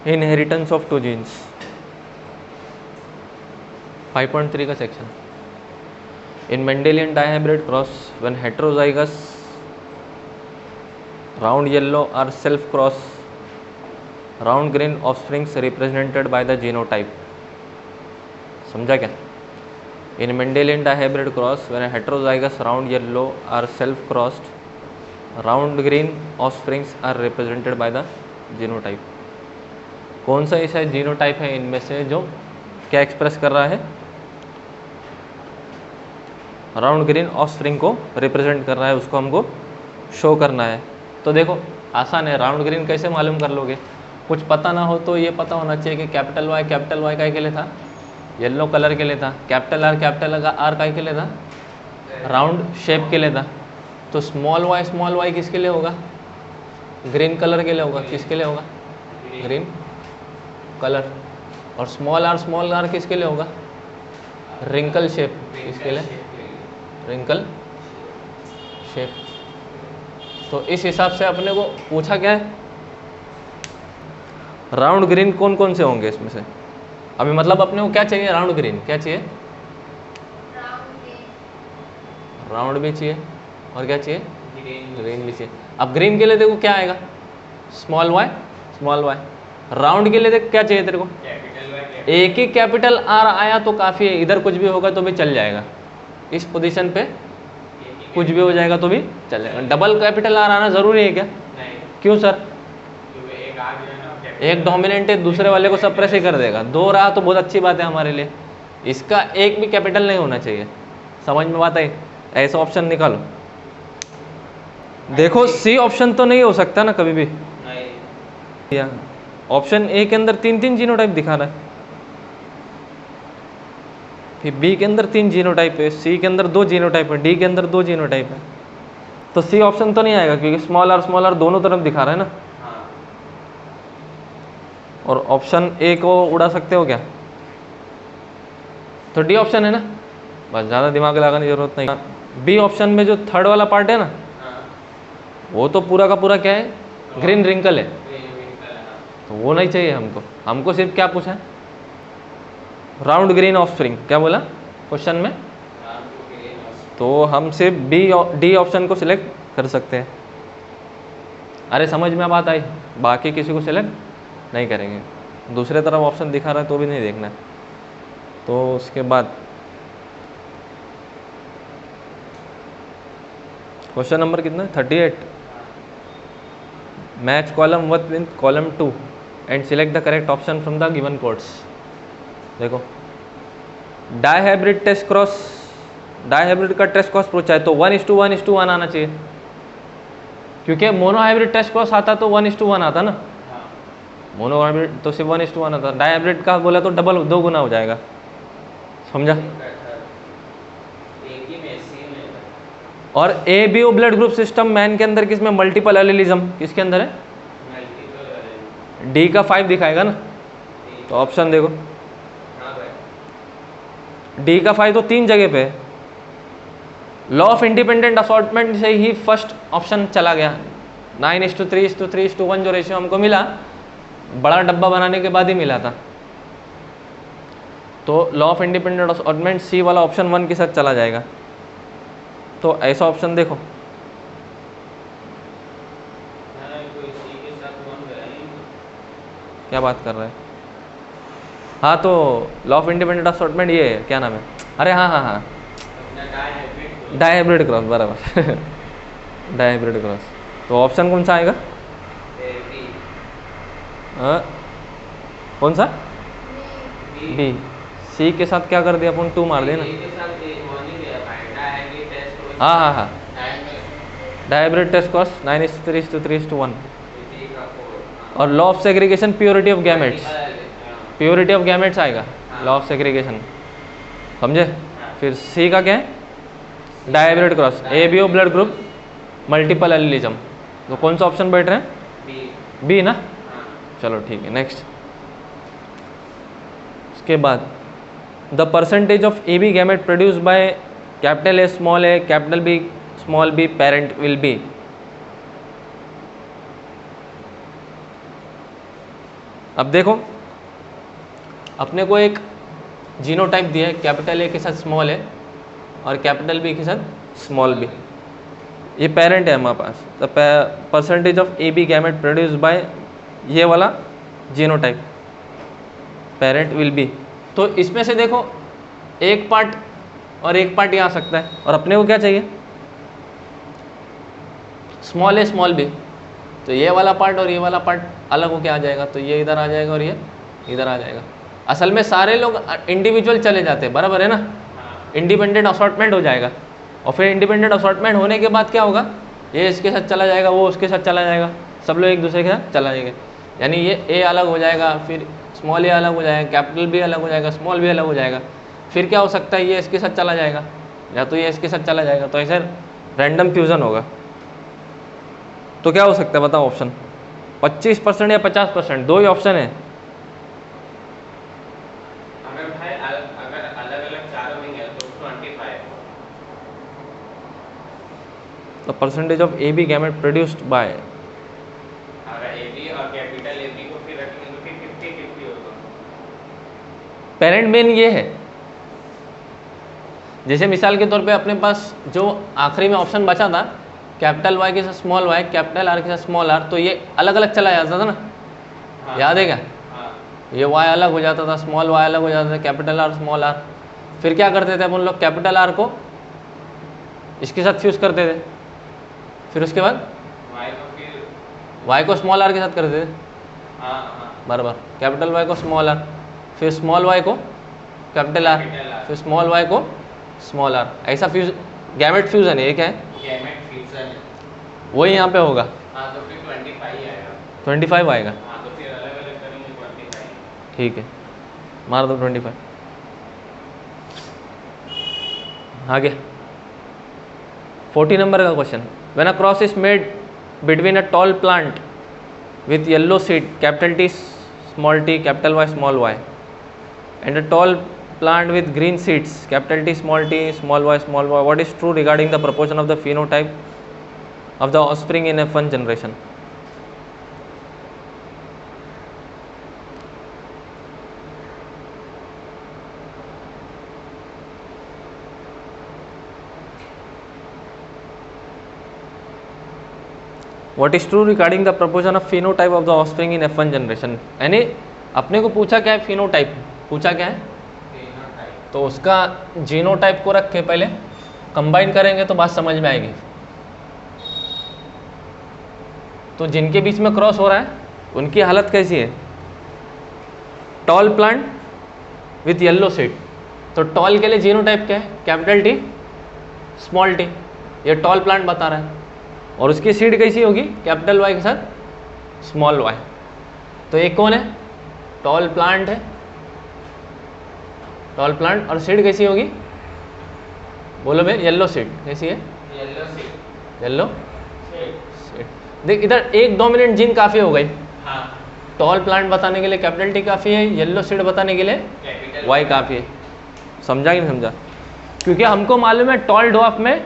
Inheritance of to genes 5.3 का section. In Mendelian dihybrid cross when heterozygous round yellow are self cross round green offsprings represented by the genotype. समझा क्या? In Mendelian dihybrid cross when heterozygous round yellow are self crossed round green offsprings are represented by the genotype. कौन सा ऐसा genotype है इनमें से जो क्या एक्सप्रेस कर रहा है? राउंड ग्रीन ऑफस्प्रिंग को रिप्रेजेंट कर रहा है, उसको हमको शो करना है। तो देखो आसान है, राउंड ग्रीन कैसे मालूम कर लोगे? कुछ पता ना हो तो ये पता होना चाहिए कि कैपिटल वाई का के लिए था, येलो कलर के लिए था, कैपिटल आर का के लिए था, राउंड शेप के लिए था। तो स्मॉल वाई किसके लिए होगा? ग्रीन कलर के लिए होगा। किसके लिए होगा? Green colour. और स्मॉल आर किसके लिए होगा? Wrinkle shape. किसके लिए? Wrinkle shape. तो इस हिसाब से अपने को पूछा क्या है? राउंड ग्रीन कौन कौन से होंगे इसमें से? अभी मतलब अपने को क्या चाहिए? Round green. क्या चाहिए? राउंड भी चाहिए और क्या चाहिए? ग्रीन भी चाहिए। अब ग्रीन के लिए देखो क्या आएगा? Small Y. राउंड के लिए देख क्या चाहिए तेरे को? एक ही कैपिटल आर आया तो काफ़ी है, इधर कुछ भी होगा तो भी चल जाएगा। इस पोजीशन पे कुछ भी हो जाएगा तो भी चल जाएगा। डबल कैपिटल आर आना जरूरी है क्या? नहीं। क्यों सर? एक डोमिनेंट है, दूसरे वाले को सप्रेस ही कर देगा। दो रहा तो बहुत अच्छी बात है हमारे लिए। इसका एक भी कैपिटल नहीं होना चाहिए। समझ में बात आई? ऐसा ऑप्शन निकालो। देखो सी ऑप्शन तो नहीं हो सकता ना कभी भी। ऑप्शन ए के अंदर 3 जीनोटाइप दिखा रहा है, फिर बी के अंदर 3 जीनोटाइप है, सी के अंदर 2 जीनोटाइप है, डी के अंदर 2 जीनोटाइप है। तो सी ऑप्शन तो नहीं आएगा क्योंकि स्मॉल आर दोनों तरफ दिखा रहा है ना। और ऑप्शन ए को उड़ा सकते हो क्या? तो डी ऑप्शन है ना, बस ज़्यादा दिमाग लगाने की जरूरत नहीं। बी ऑप्शन में जो थर्ड वाला पार्ट है ना, वो तो पूरा का पूरा क्या है? ग्रीन रिंकल है। तो वो नहीं चाहिए हमको। हमको सिर्फ क्या पूछा है? Round green offspring. क्या बोला क्वेश्चन में? तो हम सिर्फ डी ऑप्शन को सिलेक्ट कर सकते हैं। अरे समझ में बात आई? बाकी किसी को सिलेक्ट नहीं करेंगे। दूसरे तरफ ऑप्शन दिखा रहा है तो भी नहीं देखना है। तो उसके बाद क्वेश्चन नंबर कितना है? 38। Match column 1 with column 2 and select the correct option from the given codes. देखो डाइहाइब्रिड टेस्ट क्रॉस, डाइहाइब्रिड का टेस्ट क्रॉस पूछा है तो 1:1:1 आना चाहिए, क्योंकि मोनोहाइब्रिड टेस्ट क्रॉस आता तो 1:1 आता ना। मोनोहाइब्रिड तो सिर्फ 1:1 आता। डाइहाइब्रिड का बोला तो डबल 2 गुना हो जाएगा। समझा? और A B O blood group system मैन के अंदर किसमें? Multiple allelism. किसके अंदर है? डी का 5 दिखाएगा ना। तो ऑप्शन देखो, डी का 5 तो 3 जगह पे है। लॉ ऑफ इंडिपेंडेंट असॉर्टमेंट से ही फर्स्ट ऑप्शन चला गया। 9:3:3:1 जो रेशियो हमको मिला, बड़ा डब्बा बनाने के बाद ही मिला था। तो लॉ ऑफ इंडिपेंडेंट असॉर्टमेंट सी वाला ऑप्शन 1 के साथ चला जाएगा। तो ऐसा ऑप्शन देखो, क्या बात कर रहे हैं? हाँ तो लॉ ऑफ इंडिपेंडेंट असॉर्टमेंट ये है, क्या नाम है? अरे हाँ, डाइहाइब्रिड क्रॉस, बराबर। Dihybrid cross. तो ऑप्शन कौन सा आएगा? कौन सा? बी। सी के साथ क्या कर दिया अपन? 2 मार देना। हाँ, डाइहाइब्रिड टेस्ट क्रॉस 9:3:3:1। और law of segregation purity of gametes, purity of gametes आएगा लॉ ऑफ सेग्रीगेशन। समझे? फिर सी का क्या है? Dihybrid cross, A B O blood group, multiple allelism. तो कौन सा ऑप्शन बैठ रहे हैं? बी ना। चलो ठीक है, नेक्स्ट। उसके बाद the percentage of A B gamete produce by capital A capital B small B parent will be. अब देखो अपने को एक जीनोटाइप दिया है, कैपिटल ए के साथ स्मॉल ए और कैपिटल बी के साथ स्मॉल बी। ये पेरेंट है हमारे पास। The percentage of A B gamete produce by ये वाला जीनोटाइप पेरेंट विल बी। तो इसमें से देखो एक पार्ट और एक पार्ट यहाँ आ सकता है, और अपने को क्या चाहिए, स्मॉल ए स्मॉल बी। तो ये वाला पार्ट और ये वाला पार्ट अलग होके आ जाएगा, तो ये इधर आ जाएगा और ये इधर आ जाएगा। असल में सारे लोग इंडिविजुअल चले जाते हैं, बराबर है ना, इंडिपेंडेंट असॉर्टमेंट हो जाएगा। और फिर इंडिपेंडेंट असॉर्टमेंट होने के बाद क्या होगा, ये इसके साथ चला जाएगा, वो उसके साथ चला जाएगा, सब लोग एक दूसरे के साथ चला जाएगा। यानी ये ए अलग हो जाएगा, फिर स्मॉल ए अलग हो जाएगा, कैपिटल बी अलग हो जाएगा, स्मॉल बी अलग हो जाएगा। फिर क्या हो सकता है, ये इसके साथ चला जाएगा या तो ये इसके साथ चला जाएगा। तो ऐसे रैंडम फ्यूज़न होगा। तो क्या हो सकता है बताओ ऑप्शन, 25% या 50%, दो ही ऑप्शन है। अगर भाई अगर अलग अलग चारों में है तो 25। The percentage of A B gamete produced by, अगर ए बी और कैपिटल ए बी को फिर रखेंगे तो फिर 50-50 होगा। पेरेंट मेन ये है। जैसे मिसाल के तौर पे अपने पास जो आखिरी में ऑप्शन बचा था, कैपिटल वाई के साथ स्मॉल वाई, कैपिटल आर के साथ स्मॉल आर, तो ये अलग अलग चला जाता था ना। हाँ, याद है क्या, हाँ, ये वाई अलग हो जाता था, स्मॉल वाई अलग हो जाता था, कैपिटल आर स्मॉल आर। फिर क्या करते थे अपन लोग, कैपिटल आर को इसके साथ फ्यूज करते थे, फिर उसके बाद वाई को फिर वाई को स्मॉल आर के साथ करते थे, हाँ हाँ बराबर। कैपिटल वाई को स्मॉल आर, फिर स्मॉल वाई को कैपिटल आर, कैपिटल आर। फिर स्मॉल वाई को स्मॉल आर। ऐसा फ्यूज गैमेट फ्यूजन है, ये क्या है, गैमेट फ्यूजन है। वही यहाँ पे होगा, हाँ तो फिर 25 आएगा। 25 आएगा। हाँ तो फिर अलग अलग करेंगे 25। ठीक है, मार दो 25। आगे 40 नंबर का question, when a cross is made between a tall plant with yellow seed capital T small T capital Y small Y and a tall plant with green seeds capital T small t small y, what is true regarding the proportion of the phenotype of the offspring in F1 generation? What is true regarding the proportion of phenotype of the offspring in F1 generation? यानी अपने को पूछा क्या है, phenotype पूछा क्या है, तो उसका जीनोटाइप को रख के पहले कंबाइन करेंगे तो बात समझ में आएगी। तो जिनके बीच में क्रॉस हो रहा है उनकी हालत कैसी है, toll plant with yellow seed. तो टॉल के लिए जीनोटाइप क्या है, कैपिटल टी स्मॉल टी, ये टॉल प्लांट बता रहा है। और उसकी सीड कैसी होगी, कैपिटल वाई के साथ स्मॉल वाई। तो एक कौन है, टॉल प्लांट है, टॉल प्लांट। और सीड कैसी होगी, बोलो भाई, येलो सीड। कैसी है, येलो सीड। Yellow seed. देख इधर एक डोमिनेंट जीन काफ़ी हो गई। हाँ टॉल प्लांट बताने के लिए कैपिटल टी काफ़ी है, येलो सीड बताने के लिए कैपिटल वाई काफ़ी है। समझा कि नहीं समझा, क्योंकि हमको मालूम है टॉल डॉफ में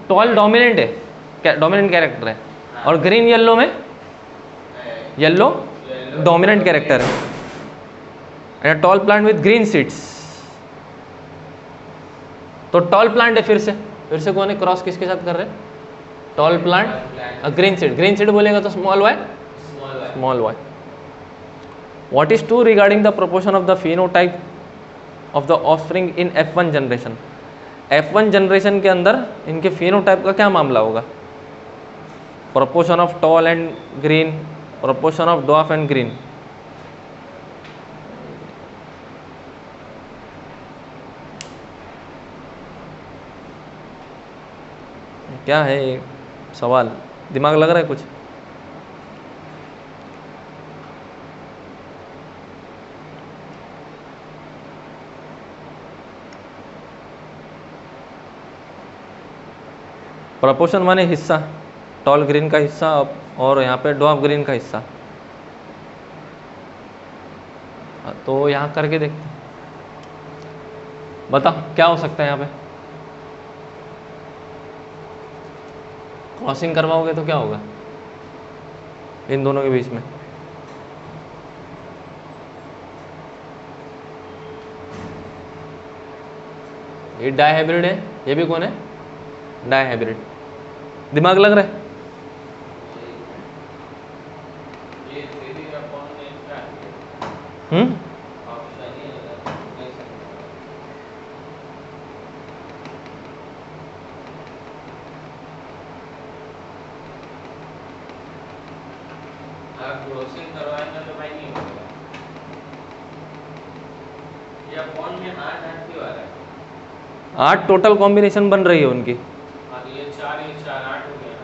टॉल डोमिनेंट है, डोमिनेंट कैरेक्टर है, और ग्रीन येलो में येलो डोमिनेंट कैरेक्टर है। And tall plant with green seeds, तो टॉल प्लांट है। फिर से कौन है, क्रॉस किसके साथ कर रहे हैं, tall plant green seed. Green seed बोलेगा तो small Y small Y. What is true regarding the proportion of the phenotype of the offspring in F1 generation? F1 generation के अंदर इनके फिनोटाइप का क्या मामला होगा, proportion of tall and green, proportion of dwarf and green. क्या है ये सवाल, दिमाग लग रहा है कुछ? प्रोपोर्शन माने हिस्सा, टॉल ग्रीन का हिस्सा और यहाँ पे डॉफ ग्रीन का हिस्सा। तो यहाँ करके देखते हैं, बताओ क्या हो सकता है यहाँ पे। क्रॉसिंग करवाओगे तो क्या होगा इन दोनों के बीच में, ये डाइहाइब्रिड है, ये भी कौन है, डाइहाइब्रिड। दिमाग लग रहा है? ये 3D अपॉन में इसका हम्म, ऑप्शन ही है, नहीं समझ। आप क्रॉसिंग करवाएंगे तो भाई नहीं होगा। ये अपॉन में 8 क्यों आ रहा है? 8 टोटल कॉम्बिनेशन बन रही है उनकी। हाँ तो ये 4 8 हो गया ना।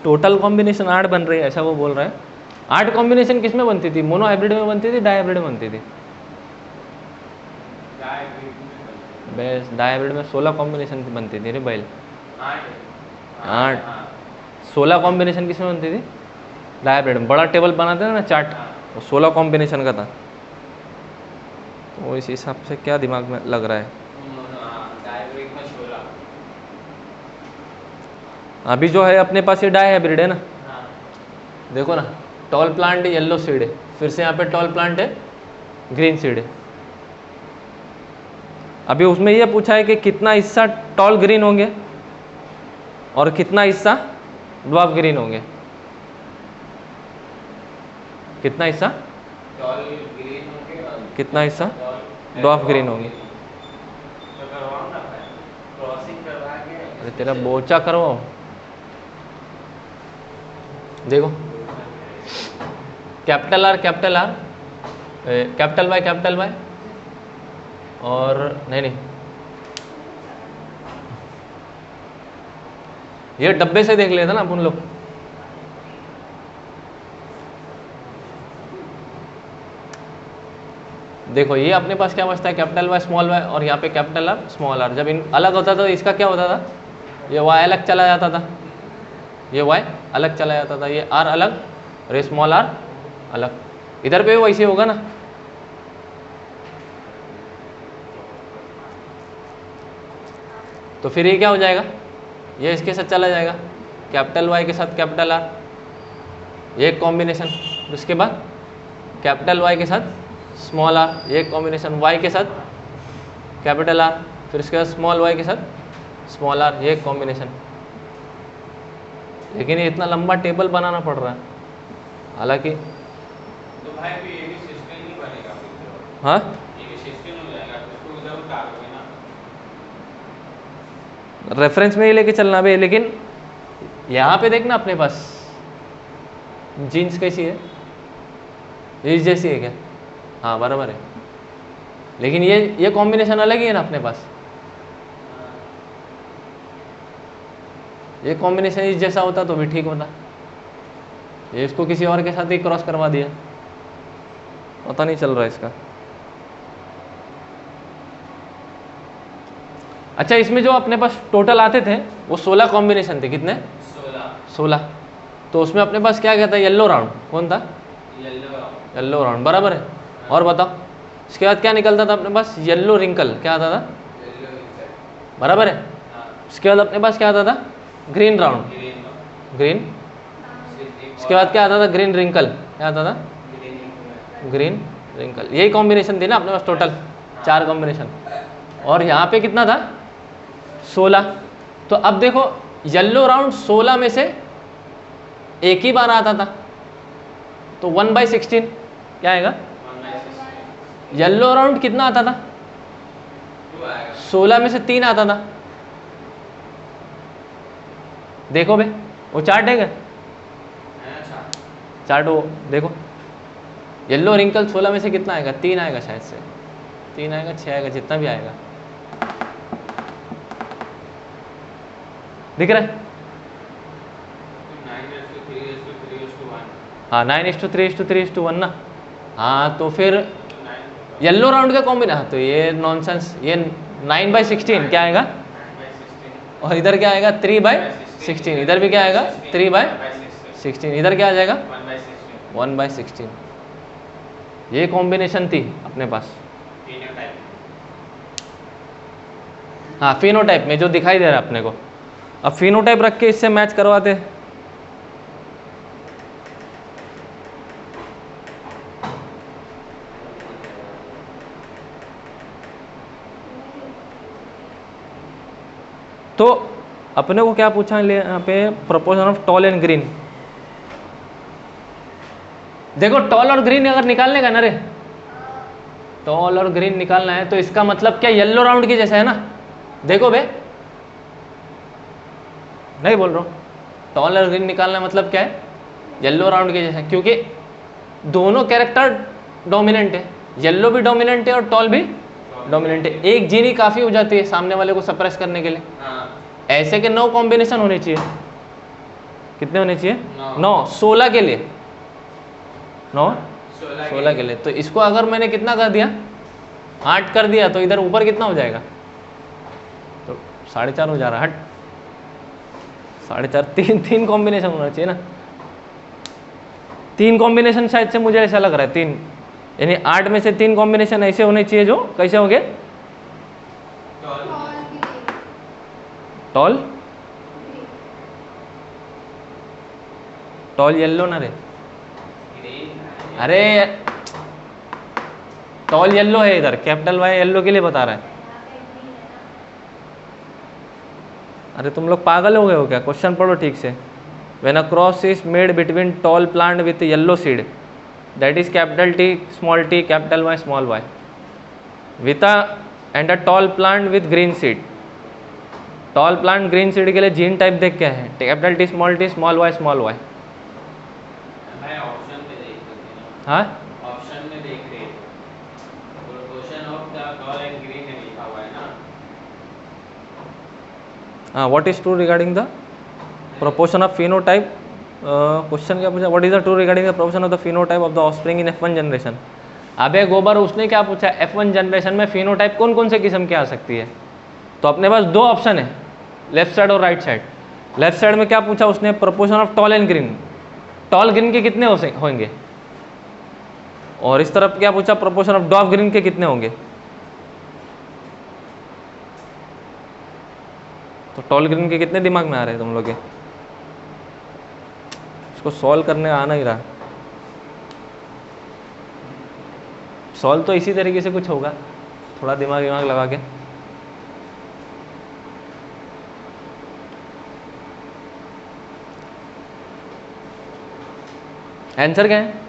टोटल कॉम्बिनेशन 8 बन रही है, ऐसा वो बोल रहा है। 8 कॉम्बिनेशन किस में बनती थी, मोनो हाइब्रिड में बनती थी, डाइहाइब्रिड में बनती थी? डाइहाइब्रिड में 16 कॉम्बिनेशन बनती थी रे बैल। 8 16 कॉम्बिनेशन किस में बनती थी, डाइहाइब्रिड में। बड़ा टेबल बनाते थे ना चार्ट, वो 16 कॉम्बिनेशन का था। तो इस हिसाब से क्या दिमाग में लग रहा है? डायग्राम में 16। अभी जो है अपने पास ये डाइहाइब्रिड है ना, हाँ देखो ना, टॉल प्लांट येलो सीड है, फिर से यहाँ पे टॉल प्लांट है ग्रीन सीड है। अभी उसमें ये पूछा है कि कितना हिस्सा टॉल ग्रीन होंगे और कितना हिस्सा ड्वार्फ ग्रीन होंगे। कितना हिस्सा, टॉल ग्रीन होंगे और कितना हिस्सा ड्वार्फ ग्रीन होंगे। तो करवाओ ना भाई, क्रॉसिंग करवा के। अरे तेरा बोचा करवाओ। देखो कैपिटल आर, कैपिटल वाई और नहीं, ये डब्बे से देख लेते ना अपन लोग। देखो ये अपने पास क्या बचता है, कैपिटल वाई स्मॉल वाई, और यहाँ पे कैपिटल आर स्मॉल आर। जब इन अलग होता था तो इसका क्या होता था, ये वाई अलग चला जाता था, ये वाई अलग चला जाता था, ये आर अलग और ये स्मॉल आर अलग। इधर पे वैसे होगा ना। तो फिर ये क्या हो जाएगा, ये इसके साथ चला जाएगा, कैपिटल वाई के साथ कैपिटल आर, ये एक कॉम्बिनेशन। उसके बाद कैपिटल वाई के साथ स्मॉल आर, ये एक कॉम्बिनेशन। वाई के साथ कैपिटल आर, फिर उसके बाद स्मॉल वाई के साथ स्मॉल आर, ये एक कॉम्बिनेशन। लेकिन ये इतना लंबा टेबल बनाना पड़ रहा है, हालांकि। तो भाई भी ये भी सिस्टम नहीं बनेगा फिर तो। हाँ, ये भी सिस्टम हो जाएगा, तो उधर उतारोगे ना। रेफरेंस में ही लेके चलना भी। लेकिन यहाँ पे देखना अपने पास जीन्स कैसी है, इस जैसी है क्या? हाँ बराबर है। लेकिन ये कॉम्बिनेशन अलग ही है ना अपने पास। ये कॉम्बिनेशन इस जैसा होता तो भी ठीक होता, ये इसको किसी और के साथ ही क्रॉस करवा दिया, पता नहीं चल रहा है इसका। अच्छा, इसमें जो अपने पास टोटल आते थे वो 16 कॉम्बिनेशन थे। कितने? 16। तो उसमें अपने पास क्या क्या था, येलो राउंड कौन था, येलो राउंड बराबर है। और बताओ इसके बाद क्या निकलता था अपने पास, येलो रिंकल क्या आता था, बराबर है। उसके बाद अपने पास क्या आता था, ग्रीन राउंड, ग्रीन। इसके बाद क्या आता था, ग्रीन रिंकल, क्या आता था, ग्रीन रिंकल। यही कॉम्बिनेशन थी ना अपने पास, टोटल 4 कॉम्बिनेशन। और यहाँ पे कितना था, 16। तो अब देखो येलो राउंड 16 में से एक ही बार आता था, तो 1/16 क्या आएगा। येलो राउंड कितना आता था, 16 में से 3 आता था। देखो बे वो चार्ट है क्या, चार्ट वो देखो, येलो रिंकल 16 में से कितना आएगा, 3 आएगा शायद से, 3 आएगा, 6 आएगा, जितना भी आएगा। दिख रहा है? 9:3:3:1। हाँ 9:3:3:1 ना। हाँ तो फिर येलो राउंड का कॉम्बिनेशन, हाँ तो ये नॉनसेंस, ये 9/16 क्या आएगा, और इधर क्या आएगा 3/16, इधर भी क्या आएगा 3/16, इधर क्या आ जाएगा 1/16। ये कॉम्बिनेशन थी अपने पास। हाँ फिनोटाइप में जो दिखाई दे रहा है अपने को। अब फिनोटाइप रख के इससे मैच करवाते। तो अपने को क्या पूछा है यहाँ पे, proportion of tall and green. देखो टॉल और ग्रीन अगर निकालने का ना रे, टॉल और ग्रीन निकालना है तो इसका मतलब क्या, येलो राउंड की जैसा है ना। देखो बे, नहीं बोल रहा हूँ, टॉल और ग्रीन निकालना मतलब क्या है, येलो राउंड के जैसा, क्योंकि दोनों कैरेक्टर डोमिनेंट है, येलो भी डोमिनेंट है और टॉल भी डोमिनेंट है। एक जीन ही काफी हो जाती है सामने वाले को सप्रेस करने के लिए। ऐसे के 9 कॉम्बिनेशन होने चाहिए। कितने होने चाहिए? 9। 16 के लिए, 9 16 के लिए। तो इसको अगर मैंने कितना कर दिया, 8 कर दिया, तो इधर ऊपर कितना हो जाएगा, तो 4.5 हो जा रहा है। हट, 4.5, 3 कॉम्बिनेशन होना चाहिए ना। 3 कॉम्बिनेशन शायद से मुझे ऐसा लग रहा है, 3, यानी 8 में से 3 कॉम्बिनेशन ऐसे होने चाहिए जो कैसे होंगे, टॉल, टॉल येलो ना रे, अरे टॉल येलो है इधर, कैपिटल वाई येलो के लिए बता रहा है। अरे तुम लोग पागल हो गए हो क्या, क्वेश्चन पढ़ो ठीक से। When a cross is made between tall plant with yellow seed, that is capital T capital Y small Y, with and a tall plant with green seed. Tall plant green seed के लिए genotype देख क्या है, capital T small Y small Y. हाँ option में देख रहे हैं, proportion of the tall and green है लिखा हुआ है ना। हाँ, what is true regarding the proportion of phenotype, question क्या पूछा, what is the true regarding the proportion of the phenotype of the offspring in F1 generation. अबे गोबर, उसने क्या पूछा, F1 जनरेशन में फिनोटाइप कौन कौन से किस्म की आ सकती है। तो अपने पास 2 ऑप्शन है, लेफ्ट साइड और राइट साइड। लेफ्ट साइड में क्या पूछा उसने, proportion of tall and green, tall green के कितने होंगे, और इस तरफ क्या पूछा, प्रोपोर्शन ऑफ डॉफ ग्रीन के कितने होंगे। तो टॉल ग्रीन के कितने दिमाग में आ रहे हैं तुम लोग के, इसको सॉल्व करने आना ही रहा। सॉल्व तो इसी तरीके से कुछ होगा, थोड़ा दिमाग लगा के। आंसर क्या है,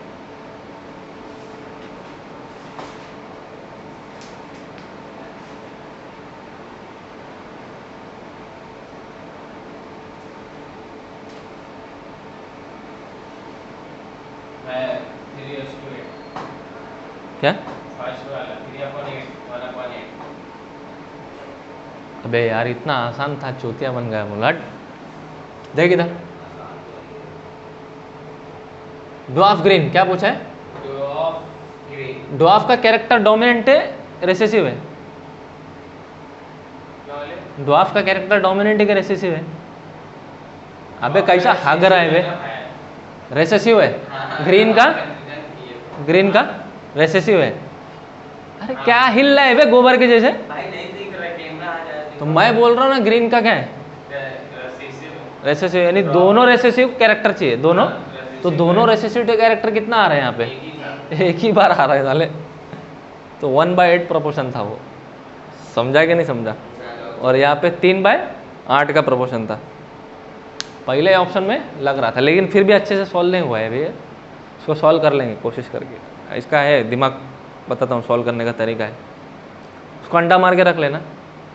क्या? अबे यार इतना आसान था, चूतिया बन गया मुलाट। देख इधर, ड्वार्फ ग्रीन क्या पूछा है, ड्वार्फ का कैरेक्टर डोमिनेंट है रिसेसिव है, ड्वार्फ का कैरेक्टर डोमिनेंट है कि रिसेसिव है। अबे कैसा हाग रहा है बे, रिसेसिव है। ग्रीन का रिसेसिव है। अरे क्या हिल रहा है बे गोबर के जैसे, भाई नहीं दिख रहा, कैमरा आ जाए। तो मैं बोल रहा हूँ ना ग्रीन का क्या है, रेसेसिव, यानी दोनों रेसेसिव कैरेक्टर चाहिए, दोनों। तो दोनों रेसेसिव कैरेक्टर कितना आ रहे हैं यहाँ पे, एक ही बार आ रहा है साले। तो 1/8 प्रोपोर्शन था वो, समझा कि नहीं समझा। और यहाँ पे 3/8 का प्रोपोर्शन था। पहले ऑप्शन में लग रहा था, लेकिन फिर भी अच्छे से सॉल्व नहीं हुआ है अभी। इसको सॉल्व कर लेंगे कोशिश करके, इसका है दिमाग, बताता हूँ सॉल्व करने का तरीका है। उसको अंडा मार के रख लेना।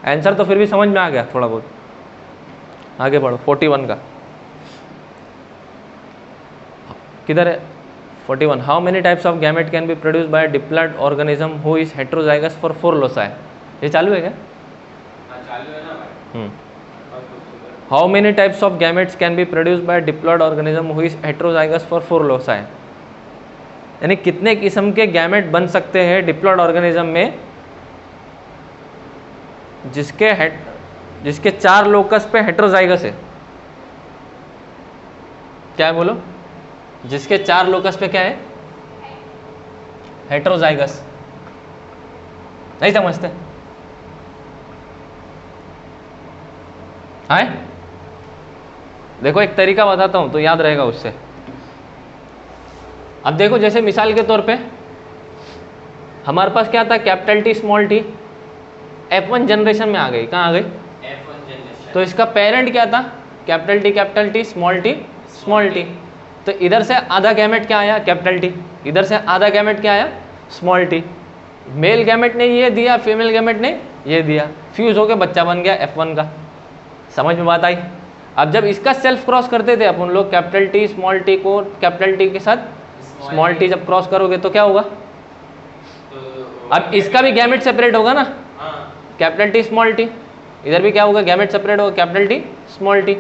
आंसर तो फिर भी समझ में आ गया थोड़ा बहुत। आगे बढ़ो, 41 का किधर है, 41। How many types of gamete can be produce by diploid organism who is heterozygous for 4 loci. ये चालू है क्या? चालू है ना भाई। How many types of gametes can be produce by diploid organism who is heterozygous for 4 loci. यानी कितने किस्म के गैमेट बन सकते हैं डिप्लॉयड ऑर्गेनिज्म में जिसके 4 लोकस पे हेटेरोजाइगस है। क्या है बोलो, जिसके 4 लोकस पे क्या है, हेटेरोजाइगस। नहीं समझते? है? देखो एक तरीका बताता हूं तो याद रहेगा उससे। अब देखो, जैसे मिसाल के तौर पे हमारे पास क्या था, capital T small T, F1 generation में आ गई। कहाँ आ गई? F1 जनरेशन तो इसका पेरेंट क्या था? Capital T small T. तो इधर से आधा गैमेट क्या आया? Capital T. इधर से आधा गैमेट क्या आया? Small T. मेल गैमेट ने ये दिया, फीमेल गैमेट ने ये दिया, फ्यूज होकर बच्चा बन गया F1 का। समझ में बात आई? अब जब इसका सेल्फ क्रॉस करते थे अपन लोग, कैपिटल टी स्मॉल टी को कैपिटल टी के साथ स्मॉल टी जब क्रॉस करोगे तो क्या होगा? अब इसका भी गैमेट सेपरेट होगा ना, कैपिटल टी स्मॉल टी। इधर भी क्या होगा? गैमेट सेपरेट होगा, कैपिटल टी स्मॉल टी।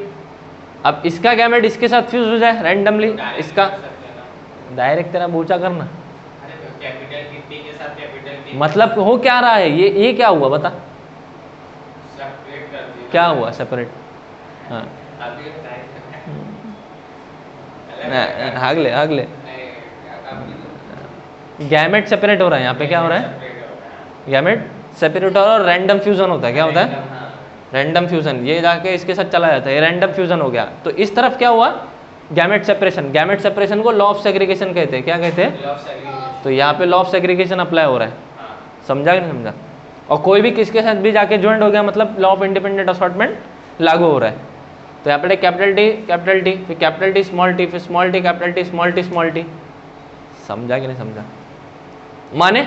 अब इसका गैमेट इसके साथ फ्यूज हो जाए रैंडमली, इसका डायरेक्ट तेरा बूचा करना। कैपिटल टी के साथ कैपिटल टी, मतलब हो क्या रहा है? ये क्या हुआ बता? सेपरेट कर दिया। क्या हुआ सेपरेट? हाँ अभी हागले गैमेट सेपरेट हो रहा है। यहाँ पे क्या हो रहा है? गैमेट सेपरेट हो रहा है और रैंडम फ्यूजन होता है। क्या होता है? Random fusion. ये जाके इसके साथ चला जाता है, ये रैंडम फ्यूजन हो गया। तो इस तरफ क्या हुआ? Gamete separation. गैमेट सेपरेशन को लॉ ऑफ सेग्रीगेशन कहते हैं। क्या कहते हैं? तो यहाँ पे लॉ ऑफ सेग्रीगेशन अप्लाई हो रहा है। समझा कि नहीं समझा? और कोई भी किसके साथ भी जाके ज्वाइंट हो गया, मतलब लॉ ऑफ इंडिपेंडेंट असॉर्टमेंट लागू हो रहा है। तो यहाँ पे कैपिटल टी, फिर कैपिटल टी स्मॉल टी, फिर small T capital T small T small T. समझा कि नहीं समझा? माने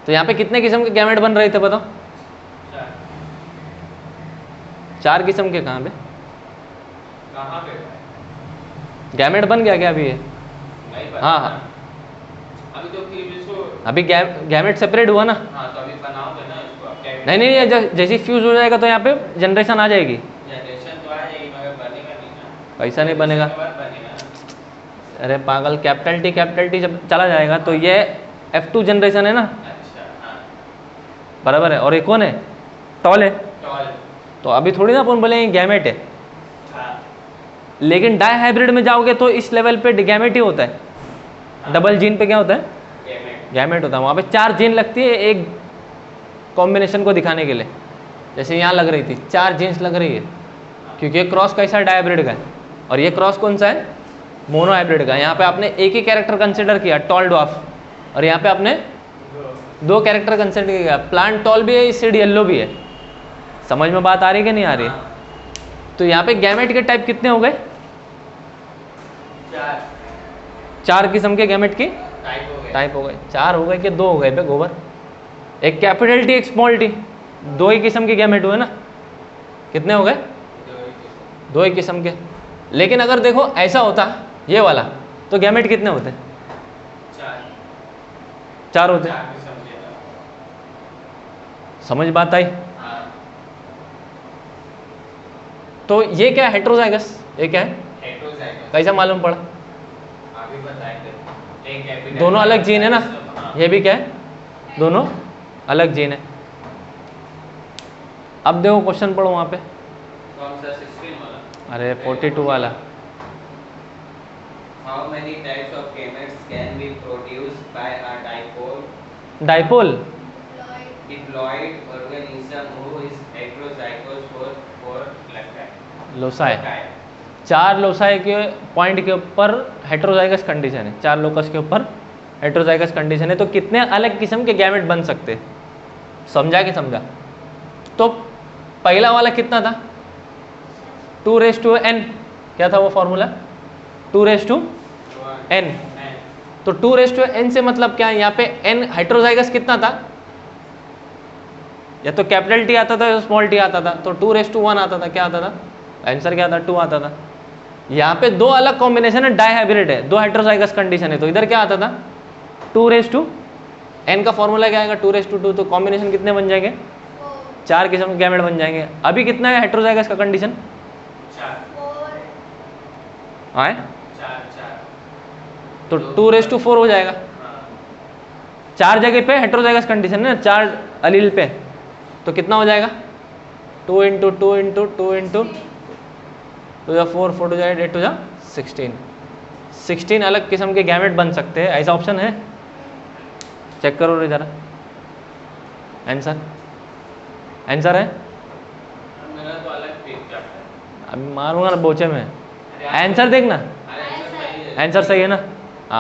तो यहाँ पे कितने किस्म के गैमेट बन रहे थे बताओ? 4 किस्म के। कहाँ पे गैमेट बन गया क्या अभी ये? हाँ हाँ, अभी तो फिर इसको अभी गैमेट सेपरेट हुआ ना। तो अभी बनाओगे ना इसको। नहीं, ये जैसे फ्यूज हो जाएगा तो यहाँ पे जनरेशन आ जाएगी। जनरेशन तो आ जाएगी मगर बनेगा नहीं ना। पैसा नहीं बनेगा। बनेगा। अरे पागल, कैपिटल टी जब चला जाएगा तो ये F2 जनरेशन है ना, अच्छा, हाँ। बराबर है। और एक कौन है? टॉल है। टॉल। तो अभी थोड़ी ना अपन बोलेंगे गैमेट है। हाँ। लेकिन डाई हाइब्रिड में जाओगे तो इस लेवल पे गैमेट ही होता है। डबल जीन पे क्या होता है? गैमेट होता है। वहाँ पे 4 जीन लगती है एक कॉम्बिनेशन को दिखाने के लिए। जैसे यहाँ लग रही थी 4 जीन्स लग रही है, क्योंकि ये क्रॉस कैसा है? डायहाइब्रिड का है। और ये क्रॉस कौन सा है? मोनो हाइब्रिड का। यहाँ पे आपने एक ही कैरेक्टर कंसिडर किया, टॉल ड्वार्फ, और यहाँ पे आपने 2 कैरेक्टर कंसिडर किया, प्लांट टॉल भी है, सीड येलो भी है। समझ में बात आ रही है कि नहीं आ रही है? तो यहाँ पे गैमेट के टाइप कितने हो गए? 4 किस्म के गैमेट की टाइप हो गए। 4 हो गए कि 2 हो गए पे गोबर? एक कैपिटल टी, एक स्मॉल टी, 2 ही किस्म के गैमेट हुए ना। कितने हो गए? 2 ही किस्म के। लेकिन अगर देखो ऐसा होता ये वाला, तो गैमेट कितने होते? 4 होते। समझ बात आई? तो ये क्या है? हेट्रोजाइगस। ये क्या है? कैसा मालूम पड़ा? दोनों अलग जीन है ना। ये भी क्या है? दोनों अलग जीन है। अब देखो क्वेश्चन पढ़ो वहां पे। कौन सा? 16 वाला? अरे 42 वाला। How many types of gametes can be produced by a dipole. diploid organism who is heterozygous for loci. 4 loci के पॉइंट के ऊपर हेट्रोजाइगस कंडीशन है। 4 लोकस के ऊपर हेट्रोजाइगस कंडीशन है। तो कितने अलग किस्म के गैमेट बन सकते? समझा कि समझा? तो पहला वाला कितना था? 2n। क्या था वो फॉर्मूला? 2n। तो 2n से मतलब क्या है? यहाँ पे n हेट्रोजाइगस कितना था? या तो कैपिटल टी आता था या स्मॉल टी आता था। तो 2:1 आता था। क्या आता था? आंसर क्या था? 2 आता था। यहाँ पे 2 अलग कॉम्बिनेशन है, डाइहाइब्रिड है, 2 हेट्रोजाइगस कंडीशन है। तो इधर क्या आता था? 2:n का फॉर्मूला क्या आएगा? 2:2। तो कॉम्बिनेशन कितने बन जाएंगे? 4 किस्म के गैमेट बन जाएंगे। अभी कितना है हेट्रोजाइगस का कंडीशन? 4 आए? तो 2:4 हो जाएगा। 4 जगह पे हेट्रोजाइगस कंडीशन है ना, 4 अलील पे। तो कितना हो जाएगा? 2 × 2 × 2 × 2 या 4 4 8 8 16। 16 अलग किस्म के गैमेट बन सकते हैं। ऐसा ऑप्शन है? चेक करो रे जरा। आंसर है? मेरा तो अलग पिक है। अभी मारूंगा ना बोचे में। आंसर देखना। आंसर सही है ना?